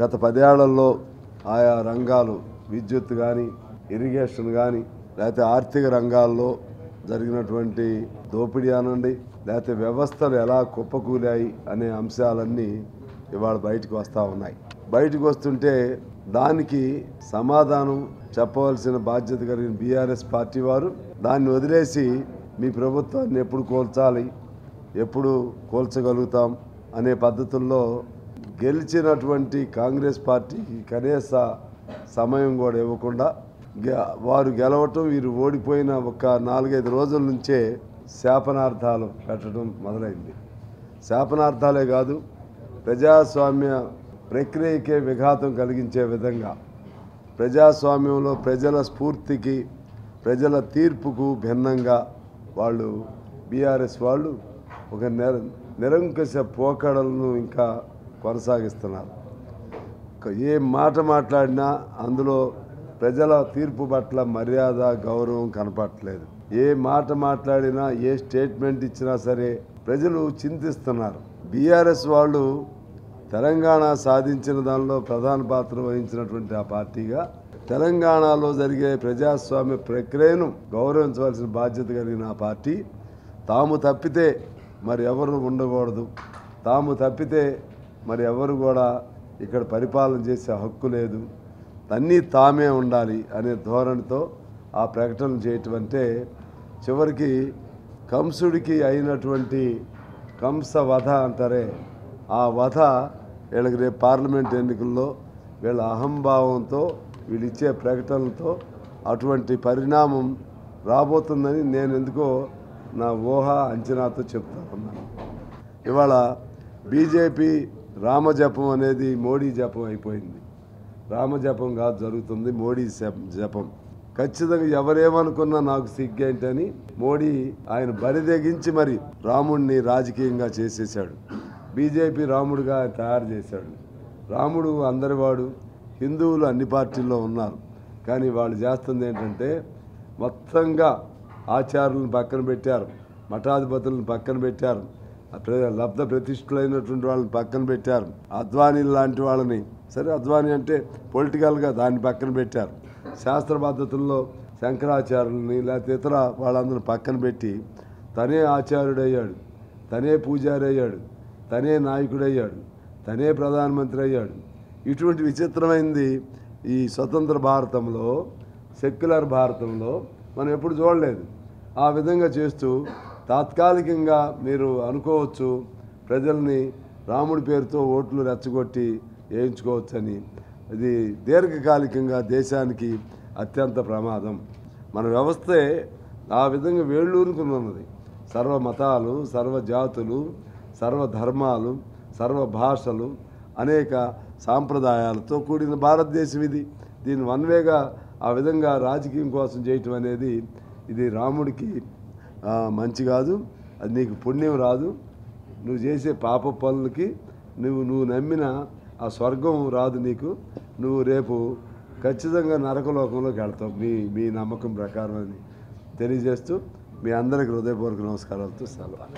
గత 10 ఏళ్లలో ఆయా రంగాలు విద్యుత్ కానీ ఇరిగేషన్ కానీ లేకపోతే ఆర్థిక రంగాల్లో జరిగినటువంటి దోపిడీ అనండి లేకపోతే వ్యవస్థలు ఎలా కుప్పకూలాయి అనే అంశాలన్నీ ఇవాళ బయటకు వస్తూ ఉన్నాయి. బయటకు వస్తుంటే దానికి సమాధానం చెప్పవలసిన బాధ్యత కలిగిన బీఆర్ఎస్ పార్టీ వారు దాన్ని వదిలేసి మీ ప్రభుత్వాన్ని ఎప్పుడు కూల్చాలి, ఎప్పుడు కూల్చగలుగుతాం అనే పద్ధతుల్లో గెలిచినటువంటి కాంగ్రెస్ పార్టీకి కనీస సమయం కూడా ఇవ్వకుండా వారు గెలవటం వీరు ఓడిపోయిన ఒక 4-5 రోజుల నుంచే శాపనార్థాలు పెట్టడం మొదలైంది. శాపనార్థాలే కాదు, ప్రజాస్వామ్య ప్రక్రియకే విఘాతం కలిగించే విధంగా ప్రజాస్వామ్యంలో ప్రజల స్ఫూర్తికి ప్రజల తీర్పుకు భిన్నంగా వాళ్ళు బీఆర్ఎస్ వాళ్ళు ఒక నిరంకుశ పోకడలను ఇంకా కొనసాగిస్తున్నారు. ఏ మాట మాట్లాడినా అందులో ప్రజల తీర్పు పట్ల మర్యాద గౌరవం కనపడట్లేదు. ఏ మాట మాట్లాడినా ఏ స్టేట్మెంట్ ఇచ్చినా సరే ప్రజలు చింతిస్తున్నారు. బీఆర్ఎస్ వాళ్ళు తెలంగాణ సాధించిన దానిలో ప్రధాన పాత్ర వహించినటువంటి ఆ పార్టీగా తెలంగాణలో జరిగే ప్రజాస్వామ్య ప్రక్రియను గౌరవించవలసిన బాధ్యత కలిగిన ఆ పార్టీ తాము తప్పితే మరి ఎవరు ఉండకూడదు, తాము తప్పితే మరి ఎవరు కూడా ఇక్కడ పరిపాలన చేసే హక్కు లేదు, అన్నీ తామే ఉండాలి అనే ధోరణితో ఆ ప్రకటన చేయటం అంటే చివరికి కంసుడికి అయినటువంటి కంస వధ అంటారే ఆ వధ వీళ్ళకి రేపు పార్లమెంట్ ఎన్నికల్లో వీళ్ళ అహంభావంతో వీళ్ళు ఇచ్చే ప్రకటనలతో అటువంటి పరిణామం రాబోతుందని నేను ఎందుకో నా ఊహ అంచనాతో చెప్తా ఉన్నాను. ఇవాళ బీజేపీ రామజపం అనేది మోడీ జపం అయిపోయింది. రామజపం కాదు జరుగుతుంది, మోడీ జపం. ఖచ్చితంగా ఎవరేమనుకున్నా నాకు సిగ్గేంటని మోడీ ఆయన బరిదెగించి మరి రాముడిని రాజకీయంగా చేసేసాడు. బీజేపీ రాముడిగా తయారు చేశాడు. రాముడు అందరివాడు, హిందువులు అన్ని పార్టీల్లో ఉన్నారు. కానీ వాళ్ళు చేస్తుంది ఏంటంటే మొత్తంగా ఆచార్యులను పక్కన పెట్టారు, మఠాధిపతులను పక్కన పెట్టారు, లబ్ధ ప్రతిష్ఠులైనటువంటి వాళ్ళని పక్కన పెట్టారు, అద్వానీ లాంటి వాళ్ళని, సరే అద్వానీ అంటే పొలిటికల్గా దాన్ని పక్కన పెట్టారు, శాస్త్ర పద్ధతుల్లో శంకరాచార్యులని లేకపోతే ఇతర వాళ్ళందరిని పక్కన పెట్టి తనే ఆచార్యుడయ్యాడు, తనే పూజారి అయ్యాడు, తనే నాయకుడయ్యాడు, తనే ప్రధానమంత్రి అయ్యాడు. ఇటువంటి విచిత్రమైనది ఈ స్వతంత్ర భారతంలో, సెక్యులర్ భారతంలో మనం ఎప్పుడు చూడలేదు. ఆ విధంగా చేస్తూ తాత్కాలికంగా మీరు అనుకోవచ్చు ప్రజల్ని రాముడి పేరుతో ఓట్లు రెచ్చగొట్టి వేయించుకోవచ్చని. ఇది దీర్ఘకాలికంగా దేశానికి అత్యంత ప్రమాదం. మన వ్యవస్థే ఆ విధంగా వేళ్ళూరుకుని ఉన్నది. సర్వ మతాలు, సర్వ జాతులు, సర్వ ధర్మాలు, సర్వ భాషలు, అనేక సాంప్రదాయాలతో కూడిన భారతదేశం ఇది. దీన్ని వన్వేగా ఆ విధంగా రాజకీయం కోసం చేయటం అనేది ఇది రాముడికి మంచి కాదు. అది నీకు పుణ్యం రాదు. నువ్వు చేసే పాప పనులకి నువ్వు నమ్మిన ఆ స్వర్గం రాదు నీకు. నువ్వు రేపు ఖచ్చితంగా నరకలోకంలోకి వెళ్తావు మీ నమ్మకం ప్రకారం అని తెలియజేస్తూ మీ అందరికి హృదయపూర్వక నమస్కారాలతో సెలవు.